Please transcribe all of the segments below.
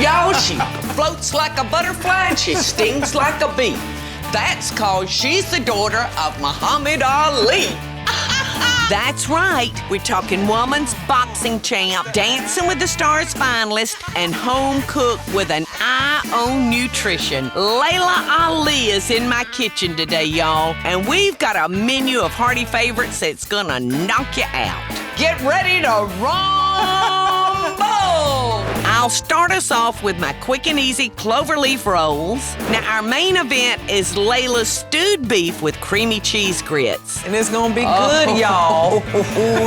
Y'all, she floats like a butterfly and she stings like a bee. That's cause she's the daughter of Muhammad Ali. That's right. We're talking woman's boxing champ, Dancing with the Stars finalist, and home cook with an eye on nutrition. Laila Ali is in my kitchen today, y'all, and we've got a menu of hearty favorites that's gonna knock you out. Get ready to rumble! I'll start us off with my quick and easy Cloverleaf rolls. Now, our main event is Laila's stewed beef with creamy cheese grits. And it's gonna be good, y'all.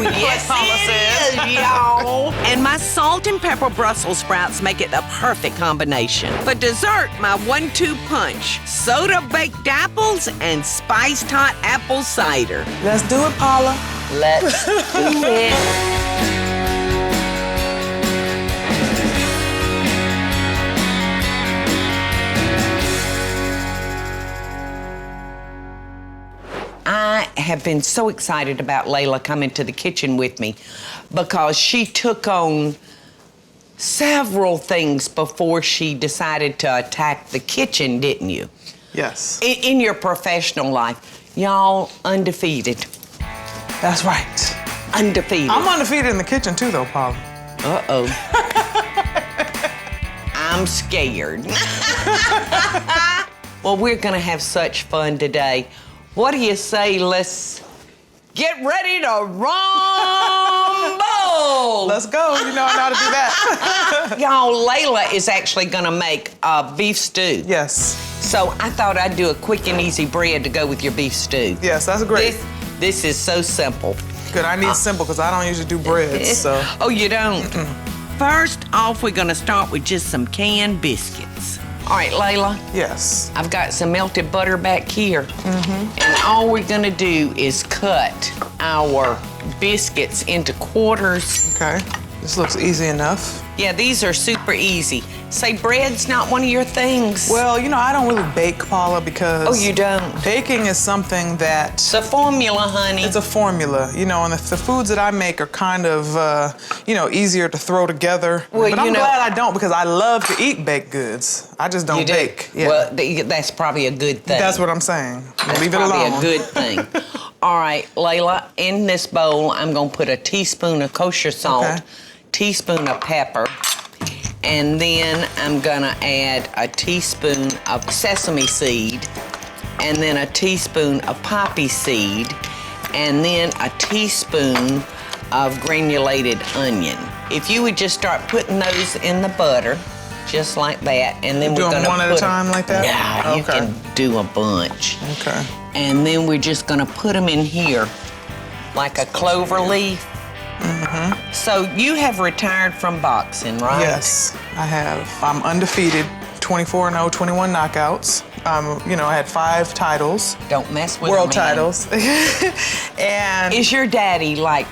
Yes, it is, y'all. And my salt and pepper Brussels sprouts make it the perfect combination. For dessert, my 1-2 punch, soda-baked apples and spiced hot apple cider. Let's do it, Paula. Let's do it. I have been so excited about Laila coming to the kitchen with me because she took on several things before she decided to attack the kitchen, didn't you? Yes. In your professional life, y'all undefeated. That's right. Undefeated. I'm undefeated in the kitchen too, though, Paula. Uh-oh. I'm scared. Well, we're gonna have such fun today. What do you say, let's get ready to rumble? Let's go. You know I know how to do that. Y'all, Laila is actually gonna make a beef stew. Yes. So I thought I'd do a quick and easy bread to go with your beef stew. Yes, that's great. This is so simple. Good, I need simple because I don't usually do breads, so. Oh, you don't? First off, we're gonna start with just some canned biscuits. All right, Laila. Yes. I've got some melted butter back here. And all we're gonna do is cut our biscuits into quarters. Okay, this looks easy enough. Yeah, these are super easy. Say bread's not one of your things. Well, you know, I don't really bake, Paula, because... Oh, you don't? Baking is something that... It's a formula, honey. It's a formula, you know, and the foods that I make are kind of, you know, easier to throw together. Well, but I'm glad I don't because I love to eat baked goods. I just don't bake. Yeah. Well, that's probably a good thing. That's what I'm saying. That's Leave it alone. probably a good thing. All right, Laila, in this bowl, I'm gonna put a teaspoon of kosher salt, teaspoon of pepper, and then I'm gonna add a teaspoon of sesame seed, and then a teaspoon of poppy seed, and then a teaspoon of granulated onion. If you would just start putting those in the butter, just like that, and then we're gonna do them one at a time like that? Yeah, you can do a bunch. Okay. And then we're just gonna put them in here like a clover leaf. So you have retired from boxing, right? Yes, I have. I'm undefeated, 24-0, 21 knockouts. You know, I had 5 titles. Don't mess with world a man. titles. And is your daddy like?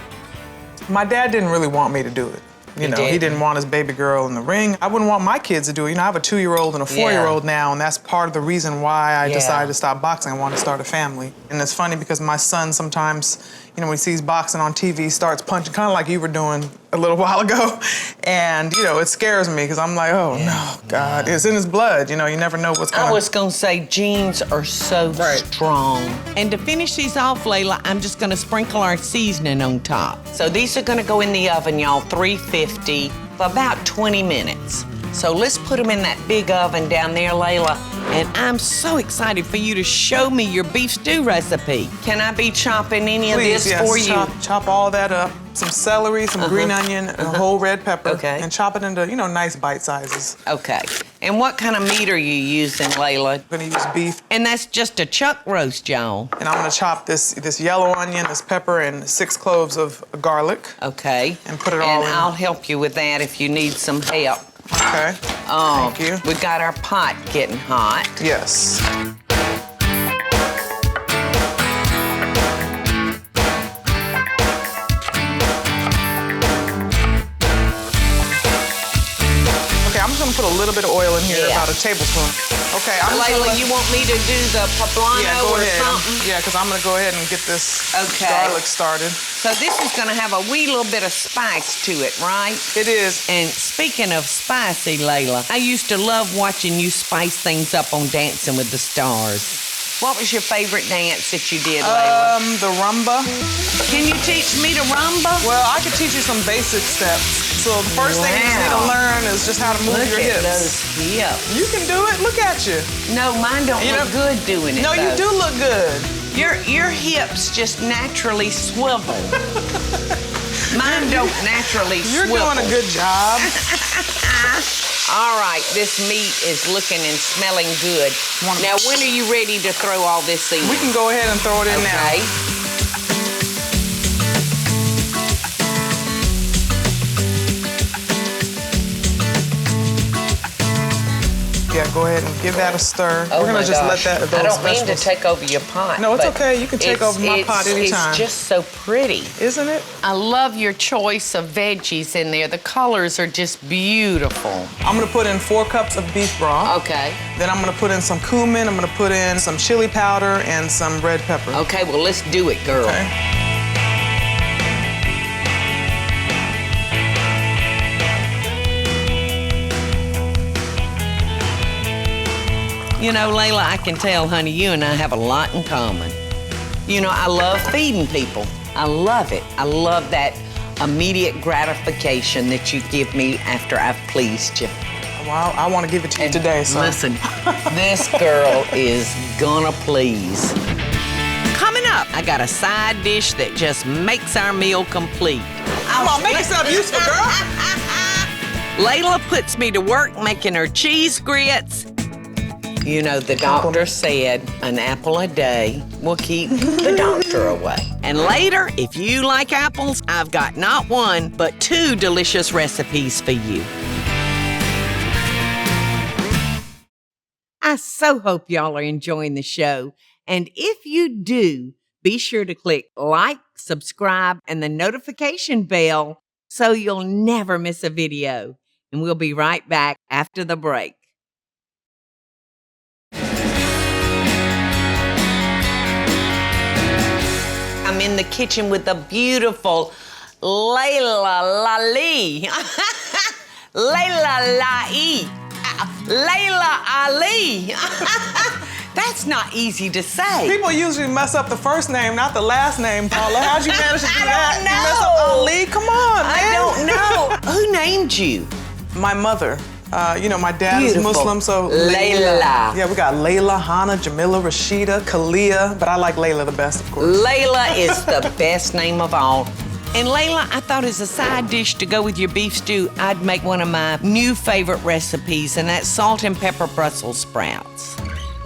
My dad didn't really want me to do it. You know, he didn't want his baby girl in the ring. I wouldn't want my kids to do it. You know, I have a 2-year-old and a 4-year-old now, and that's part of the reason why I decided to stop boxing. I wanted to start a family. And it's funny because my son sometimes, you know, when he sees boxing on TV, starts punching, kind of like you were doing a little while ago. And, you know, it scares me because I'm like, oh, no, God. It's in his blood. You know, you never know what's going on. I was going to say genes are so strong. And to finish these off, Laila, I'm just going to sprinkle our seasoning on top. So these are going to go in the oven, y'all, 350 for about 20 minutes. So let's put them in that big oven down there, Laila. And I'm so excited for you to show me your beef stew recipe. Can I be chopping any of this for you? Chop all that up. Some celery, some green onion, a whole red pepper. Okay. And chop it into, you know, nice bite sizes. Okay. And what kind of meat are you using, Laila? I'm gonna use beef. And that's just a chuck roast, y'all. And I'm gonna chop this yellow onion, this pepper, and 6 cloves of garlic. Okay. And put it all in. And I'll help you with that if you need some help. Okay. Oh, thank you. We got our pot getting hot. Yes. Okay, I'm just gonna put a little bit of oil in here, about a tablespoon. Okay, Laila, you want me to do the poblano or something? Yeah, because I'm gonna go ahead and get this garlic started. So this is gonna have a wee little bit of spice to it, right? It is. And speaking of spicy, Laila, I used to love watching you spice things up on Dancing with the Stars. What was your favorite dance that you did, Laila? The rumba. Can you teach me the rumba? Well, I could teach you some basic steps. So the first thing you need to learn is just how to move your hips. Look at those hips. You can do it. Look at you. No, mine don't look good doing it. No, you do look good. Your hips just naturally swivel. Mine don't naturally swivel. You're doing a good job. All right, this meat is looking and smelling good. Now, when are you ready to throw all this in? We can go ahead and throw it in now. Okay. Yeah, go ahead and give that a stir. Oh, we're gonna just let that. I don't mean to take over your pot. No, it's okay. You can take over my pot anytime. It's just so pretty, isn't it? I love your choice of veggies in there. The colors are just beautiful. I'm gonna put in 4 cups of beef broth. Okay. Then I'm gonna put in some cumin. I'm gonna put in some chili powder and some red pepper. Okay, well let's do it, girl. Okay. You know, Laila, I can tell, honey, you and I have a lot in common. You know, I love feeding people. I love it. I love that immediate gratification that you give me after I've pleased you. Well, I want to give it to you today, so. Listen, this girl is gonna please. Coming up, I got a side dish that just makes our meal complete. Come on, make yourself useful, girl. Laila puts me to work making her cheese grits. You know, the doctor said an apple a day will keep the doctor away. And later, if you like apples, I've got not 1, but 2 delicious recipes for you. I so hope y'all are enjoying the show. And if you do, be sure to click like, subscribe, and the notification bell so you'll never miss a video. And we'll be right back after the break. I'm in the kitchen with the beautiful Laila Ali. Laila Ali. That's not easy to say. People usually mess up the first name, not the last name, Paula. How'd you manage to do that? I don't know. You mess up Ali? Come on, man. I don't know. Who named you? My mother. You know, my dad is Muslim, so Laila. Yeah, we got Laila, Hana, Jamila, Rashida, Kalia, but I like Laila the best, of course. Laila is the best name of all. And Laila, I thought as a side dish to go with your beef stew, I'd make one of my new favorite recipes, and that's salt and pepper Brussels sprouts.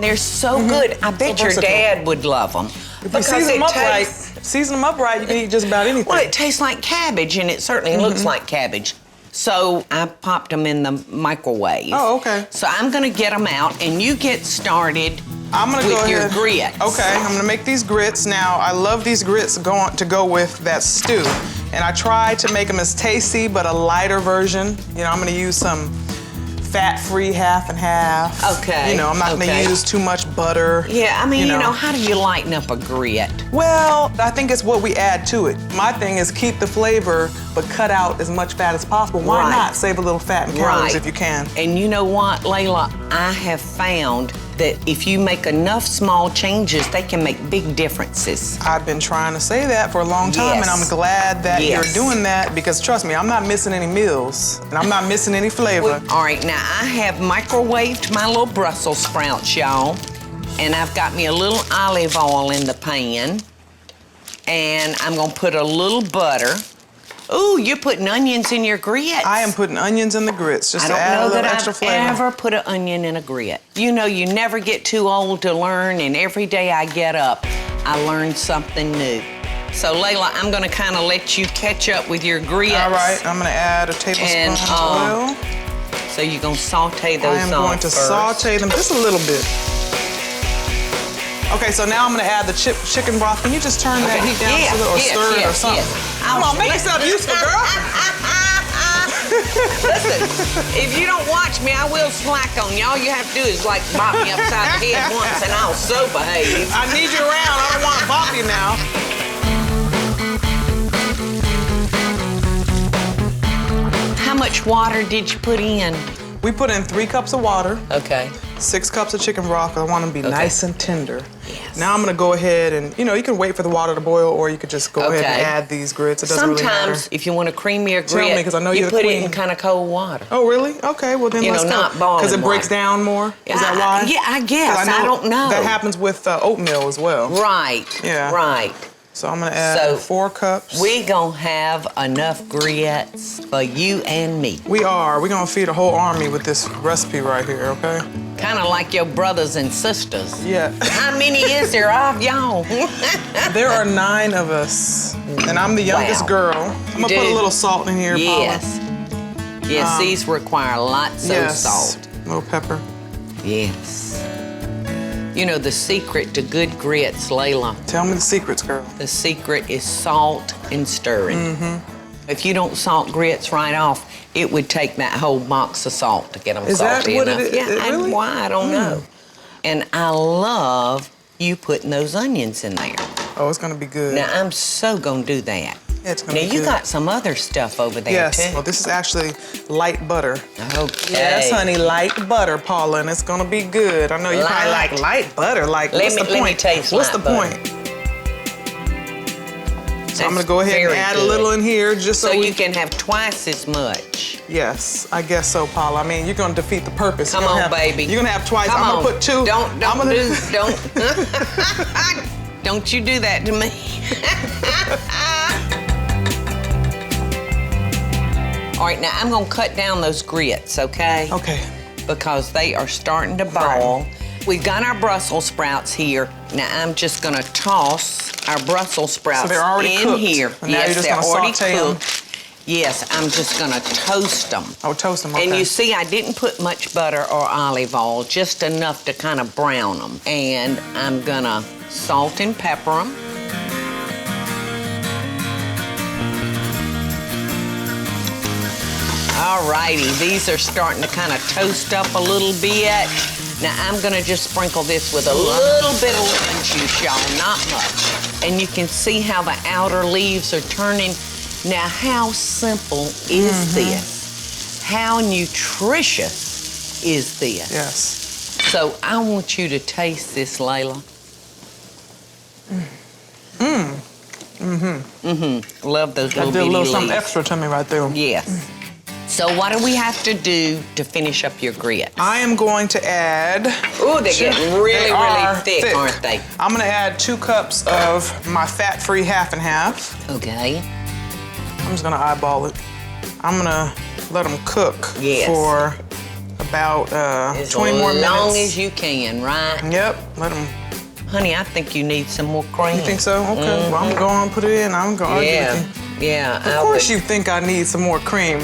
They're so good. I bet your dad would love them. If you season them up right, you can eat just about anything. Well, it tastes like cabbage, and it certainly looks like cabbage. So I popped them in the microwave. Oh, okay. So I'm gonna get them out, and you get started with your grits. Okay, I'm gonna make these grits. Now, I love these grits to go with that stew. And I try to make them as tasty, but a lighter version. You know, I'm gonna use some fat-free half and half. Okay. You know, I'm not gonna use too much butter. Yeah, I mean, you know, how do you lighten up a grit? Well, I think it's what we add to it. My thing is keep the flavor, but cut out as much fat as possible. Why not save a little fat and calories if you can? And you know what, Laila? I have found that if you make enough small changes, they can make big differences. I've been trying to say that for a long time, and I'm glad that you're doing that, because trust me, I'm not missing any meals, and I'm not missing any flavor. Well, all right, now I have microwaved my little Brussels sprouts, y'all, and I've got me a little olive oil in the pan, and I'm gonna put a little butter. Ooh, you're putting onions in your grits. I am putting onions in the grits just to add a little extra flavor. I don't know that I've ever put an onion in a grit. You know, you never get too old to learn, and every day I get up, I learn something new. So, Laila, I'm gonna kind of let you catch up with your grits. All right, I'm gonna add a tablespoon of oil. So you're gonna saute those I am going to saute them just a little bit. Okay, so now I'm gonna add the chicken broth. Can you just turn that heat down or stir it or something? Yes. Come on, make yourself useful, girl. Listen, if you don't watch me, I will slack on you. All you have to do is like bop me upside the head once and I'll so behave. I need you around. I don't want to bop you now. How much water did you put in? We put in 3 cups of water. Okay. 6 cups of chicken broth. I want them to be nice and tender. Yes. Now I'm gonna go ahead and, you can wait for the water to boil, or you could just go ahead and add these grits. It doesn't really matter. Sometimes, if you want a creamier grit, Tell me, 'cause I know you're the put queen. it in kind of cold water. Oh, really? Okay, well then let's go. Not boiling because it breaks water. down more? Is that why? Yeah, I guess. I don't know. That happens with oatmeal as well. Right. Yeah. Right. So I'm gonna add 4 cups. We gonna have enough grits for you and me. We're gonna feed a whole army with this recipe right here, okay? Kind of like your brothers and sisters. Yeah. How many is there of y'all? There are 9 of us, and I'm the youngest girl. I'm gonna put a little salt in here, Yes. Paula. Yes, these require lots of salt. A little pepper. Yes. You know the secret to good grits, Layla. Tell me the secrets, girl. The secret is salt and stirring. If you don't salt grits right off, it would take that whole box of salt to get them salty enough. Yeah, really? Why? I don't know. And I love you putting those onions in there. Oh, it's gonna be good. Now, I'm so gonna do that. Yeah, it's gonna be Now, good. you got some other stuff over there, Yes, too. well, this is actually light butter. Okay. Yes, honey, light butter, Paula, and it's gonna be good. I know you probably like light butter. Like, what's the point? Let me taste What's the light butter. point? So I'm gonna go ahead and add a little in here just so you can have twice as much. Yes, I guess so, Paula. I mean, you're gonna defeat the purpose. Come on, baby. You're gonna have twice. Come I'm on. gonna put 2. Don't don't you do that to me. All right, now I'm gonna cut down those grits, okay? Okay. Because they are starting to boil. Right. We've got our Brussels sprouts here. Now I'm just gonna toss our Brussels sprouts So they're already in cooked. here. And now yes, you're just they're gonna already saute them. cooked. Yes, I'm just gonna toast them. Oh, toast them, okay. And you see, I didn't put much butter or olive oil, just enough to kind of brown them. And I'm gonna salt and pepper them. All righty, these are starting to kind of toast up a little bit. Now I'm gonna just sprinkle this with a little bit of lemon juice, y'all, not much. And you can see how the outer leaves are turning. Now, how simple is this? How nutritious is this? Yes. So I want you to taste this, Layla. Love those little bitty That did a little leaves. something extra to me right there. Yes. So what do we have to do to finish up your grits? I am going to add... Ooh, they're getting really, really thick, aren't they? I'm gonna add 2 cups of my fat-free half and half. Okay. I'm just gonna eyeball it. I'm gonna let them cook for about 20 more minutes. As long as you can, right? Yep, let them. Honey, I think you need some more cream. You think so? Okay, well, I'm going to put it in. I'm going to argue with you. Yeah, Of course you think I need some more cream.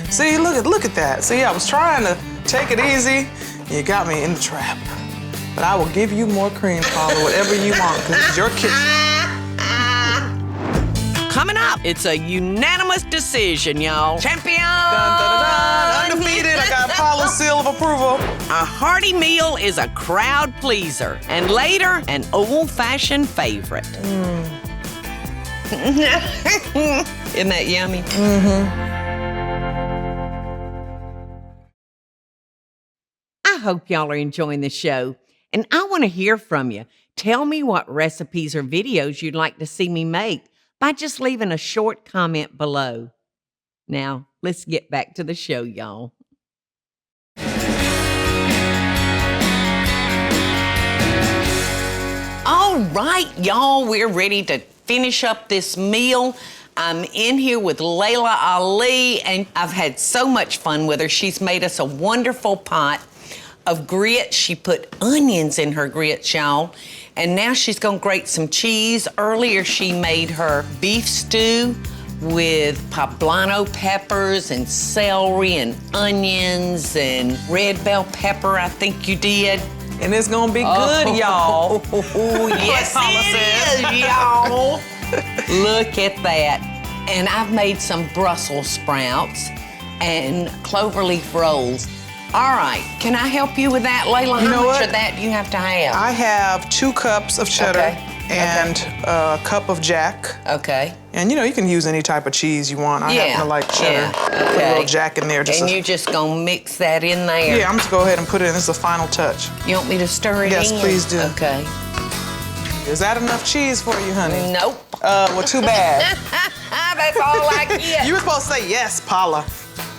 See, look at that. See, I was trying to take it easy. You got me in the trap. But I will give you more cream, Paula, whatever you want, because it's your kitchen. Coming up, it's a unanimous decision, y'all. Champion! Dun, dun, dun, dun. Undefeated. I got Paula's seal of approval. A hearty meal is a crowd pleaser, and later, an old-fashioned favorite. Isn't that yummy? I hope y'all are enjoying the show, and I want to hear from you. Tell me what recipes or videos you'd like to see me make by just leaving a short comment below. Now, let's get back to the show, y'all. All right, y'all, we're ready to finish up this meal. I'm in here with Laila Ali, and I've had so much fun with her. She's made us a wonderful pot of grits. She put onions in her grits, y'all. And now she's gonna grate some cheese. Earlier, she made her beef stew with poblano peppers and celery and onions and red bell pepper, I think you did. And it's gonna be good, y'all. Yes, it is, y'all. Look at that. And I've made some Brussels sprouts. and cloverleaf rolls. All right, can I help you with that, Layla? You know How much what? of that do you have to have? I have 2 cups of cheddar and a cup of jack. Okay. And you know, you can use any type of cheese you want. I happen to like cheddar. Yeah. Put a little jack in there. And you're just gonna mix that in there? Yeah, I'm just go ahead and put it in. This is the final touch. You want me to stir it in? Yes, please do. Okay. Is that enough cheese for you, honey? Nope. Well, too bad. That's all I get. You were supposed to say yes, Paula.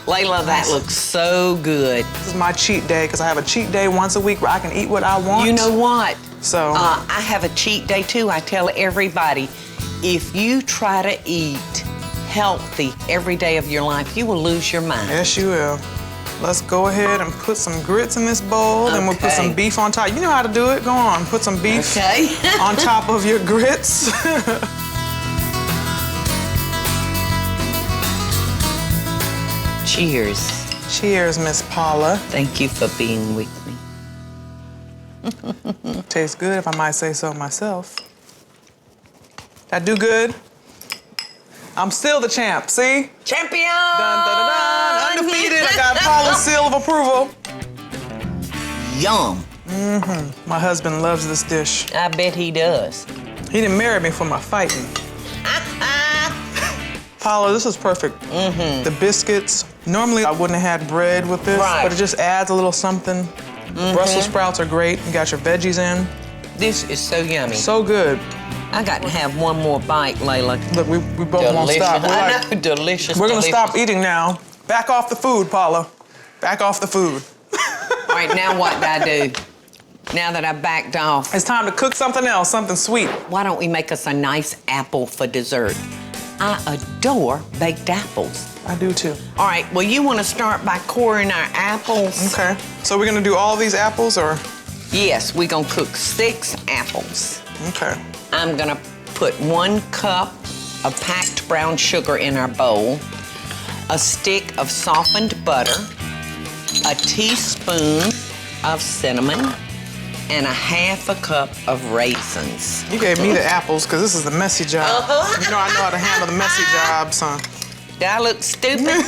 Layla, that looks so good. This is my cheat day because I have a cheat day once a week where I can eat what I want. You know what? So I have a cheat day too. I tell everybody, if you try to eat healthy every day of your life, you will lose your mind. yes, you will. Let's go ahead and put some grits in this bowl, and we'll put some beef on top. You know how to do it. Go on, put some beef on top of your grits. Cheers. Cheers, Miss Paula. Thank you for being with me. Tastes good, if I might say so myself. That do good? I'm still the champ, see? Champion! Dun, dun, dun, dun. Undefeated. I got Paula's seal of approval. Yum. My husband loves this dish. I bet he does. He didn't marry me for my fighting. Paula, this is perfect. The biscuits. Normally, I wouldn't have had bread with this, but it just adds a little something. Brussels sprouts are great. You got your veggies in. This is so yummy. So good. I got to have one more bite, Layla. Look, we both won't stop. I know, delicious. We're gonna stop eating now. Back off the food, Paula. Back off the food. All right, now what do I do? Now that I backed off. It's time to cook something else, something sweet. Why don't we make us a nice apple for dessert? I adore baked apples. I do too. All right, well, you want to start by coring our apples? Okay. So we're gonna do all these apples, or? Yes, we're gonna cook 6 apples. Okay. I'm gonna put 1 cup of packed brown sugar in our bowl, a stick of softened butter, a teaspoon of cinnamon, and a 1/2 cup of raisins. You gave me the apples, because this is the messy job. You know I know how to handle the messy jobs, huh? Do I look stupid?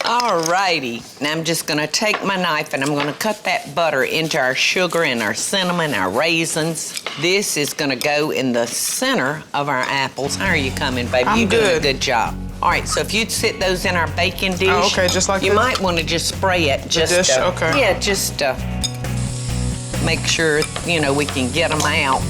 All righty. Now I'm just gonna take my knife and I'm gonna cut that butter into our sugar and our cinnamon, our raisins. This is gonna go in the center of our apples. How are you coming, baby? I'm You're doing good. a good job. All right, so if you'd sit those in our baking dish. Oh, okay, just like you this? might want to just spray it. Dish, okay. Yeah, just make sure, you know, we can get them out.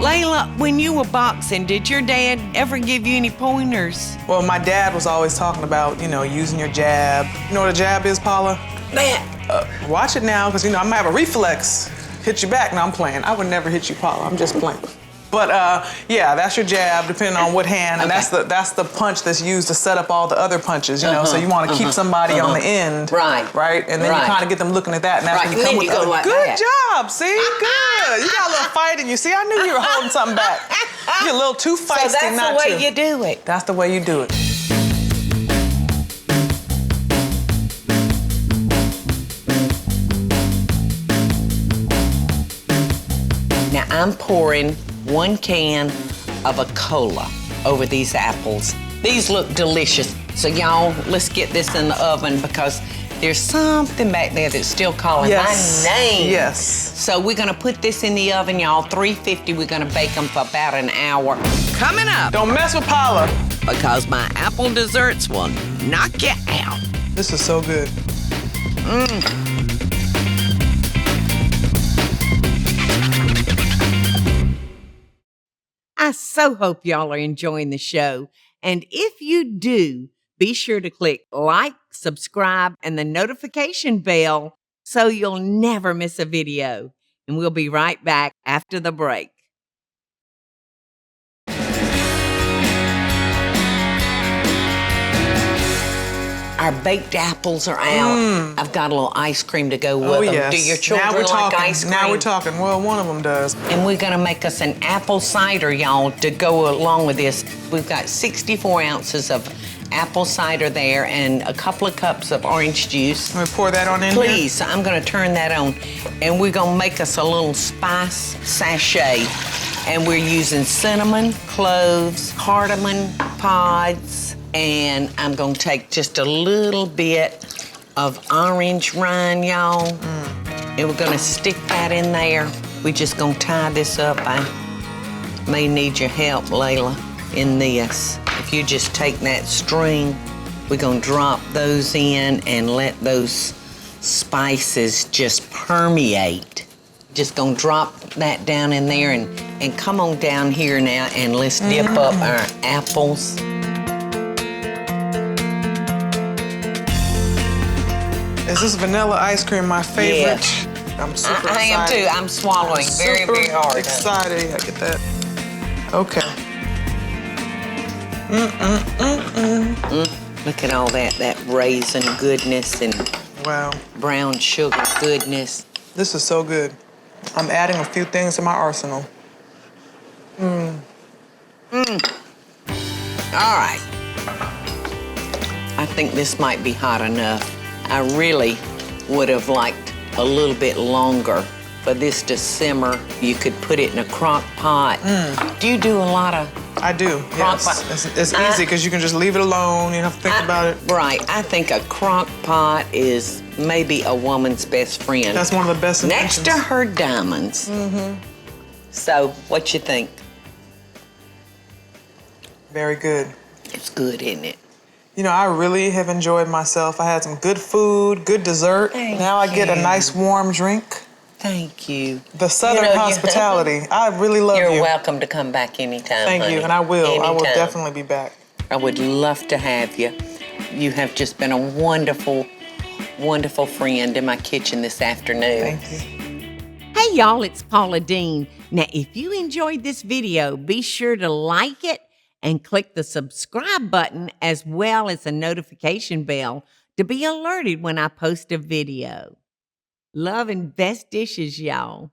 Layla, when you were boxing, did your dad ever give you any pointers? Well, my dad was always talking about, you know, using your jab. You know what a jab is, Paula? That. Watch it now, because, you know, I might have a reflex. Hit you back. No, I'm playing. I would never hit you, Paula. I'm just playing. But yeah, that's your jab, depending on what hand, and that's the punch that's used to set up all the other punches, you know. So you want to keep somebody on the end, right? And then you kind of get them looking at that, and that's when you come with go like good that. job. See, good. You got a little fight in you. See, I knew you were holding something back. You're a little too feisty, so that's not the way to. you do it. That's the way you do it. Now I'm pouring 1 can of a cola over these apples. These look delicious. So y'all, let's get this in the oven because there's something back there that's still calling my name. Yes. So we're gonna put this in the oven, y'all. 350, we're gonna bake them for about an hour. Coming up. Don't mess with Paula. Because my apple desserts will knock you out. This is so good. I so hope y'all are enjoying the show. And if you do, be sure to click like, subscribe, and the notification bell so you'll never miss a video. And we'll be right back after the break. Our baked apples are out. I've got a little ice cream to go with them. Yes. Do your children like ice cream? Now we're talking. Well, one of them does. And we're gonna make us an apple cider, y'all, to go along with this. We've got 64 ounces of apple cider there and a couple of cups of orange juice. I'm gonna pour that on in Please, I'm gonna turn that on. And we're gonna make us a little spice sachet And we're using cinnamon, cloves, cardamom pods, and I'm gonna take just a little bit of orange rind, y'all. And we're gonna stick that in there. We're just gonna tie this up. I may need your help, Laila, in this. If you just take that string, we're gonna drop those in and let those spices just permeate. Just gonna drop that down in there and come on down here now and let's dip up our apples. Is this vanilla ice cream my favorite? Yes. I'm super excited. I am too. I'm swallowing very, very hard. Excited. Yeah, get that. Okay. Look at all that raisin goodness and Wow. brown sugar goodness. This is so good. I'm adding a few things to my arsenal. All right. I think this might be hot enough. I really would have liked a little bit longer for this to simmer. You could put it in a crock pot. Do you do a lot of I do, crock yes. pot? It's easy because you can just leave it alone. You don't have to think about it. Right. I think a crock pot is maybe a woman's best friend. That's one of the best inventions. Next to her diamonds. So, what you think? Very good. It's good, isn't it? You know, I really have enjoyed myself. I had some good food, good dessert. Now I get a nice warm drink. Thank you. The Southern hospitality. I really love you. You're welcome to come back anytime, Thank honey. you, and I will. I will Anytime. definitely be back. I would love to have you. You have just been a wonderful, wonderful friend in my kitchen this afternoon. Thank you. Hey y'all, it's Paula Deen. Now, if you enjoyed this video, be sure to like it and click the subscribe button as well as the notification bell to be alerted when I post a video. Love and best dishes, y'all.